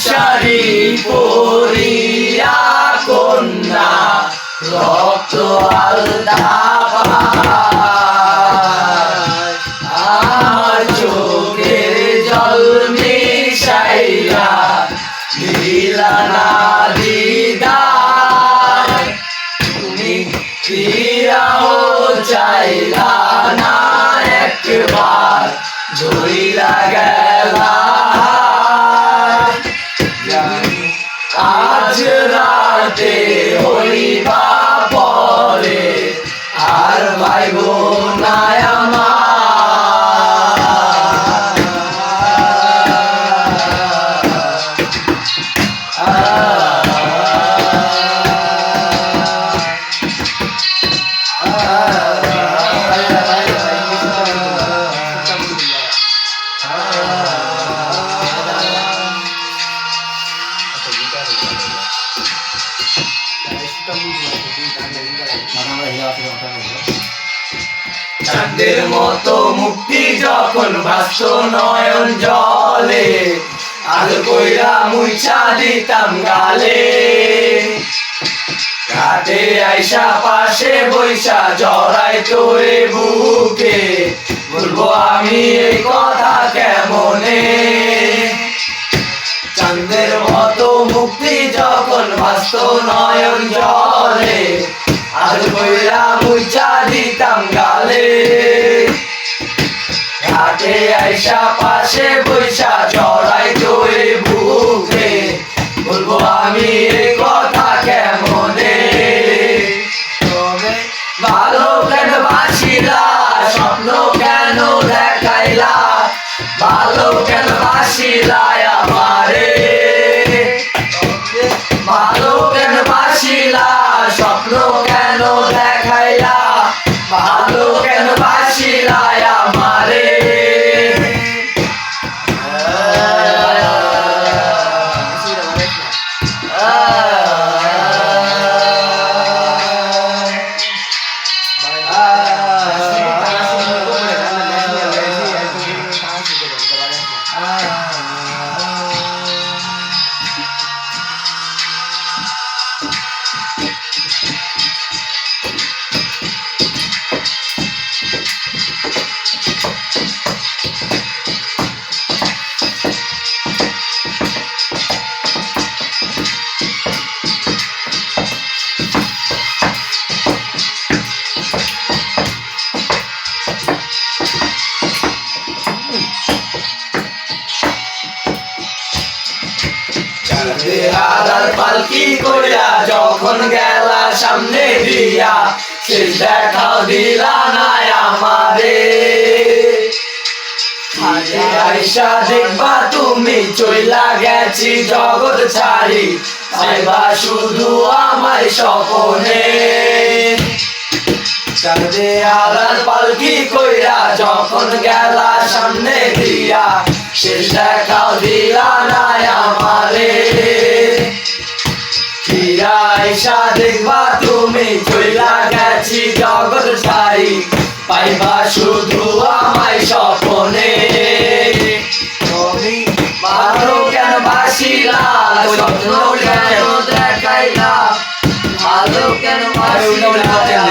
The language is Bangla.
শাড়ি পরিয়া কন্যা রক্ত আলতা আমার চোখের জল মিশাইয়া দিলা না দিদার তুমি ফিরাও চাইলা না একবার ধইলা গেলা আজ রাতে হইবা পরে আর ভাইব না আমার চাঁদের মতো মুক্তি যখন ভাস্ত নয়ন জলে আলো কইরা মুইছা দিতাম গালে ঘাটে আইসা পাশে বৈশা জড়াই তোরে বুকে বলবো আমি এই কথা কেমনে চাঁদের মতো মুক্তি যখন ভাস্ত নয়ন জলে আলো কইরা মুইছা দিতাম গালে ঘাটে আইসা পাশে বৈশা জড়াই তোরে বুকে বলবো আমি এই কথা কেমনে তবে ভালো কেন বাসিলা স্বপ্ন কেন দেখাইলা ভালো কেন বাসিলা আমারে ভালো কেন বাসিলা স্বপ্ন কেন দেখাইলা ভালো কেন বাসিলা আমারে আদার পালকি কইরা যখন গেলা সামনে দিয়া শেষ দেখাও দিলা না আমারে আইসা দেখবা তুমি চইলা গেছি জগৎ ছাড়ি পাইবা শুধু আমায় স্বপনে চাঁদে আদার পালকি কইরা যখন গেলা সামনে দিয়া শেষ দেখাও দিলা না আমারে ফিরা আইসা দেখবা তুমি চইলা গেছি জগৎ ছাড়ি পাইবা শুধু আমায় স্বপনে তুমি ভালো কেন বাসিলা স্বপ্ন কেন দেখাইলা ভালো কেন বাসিলা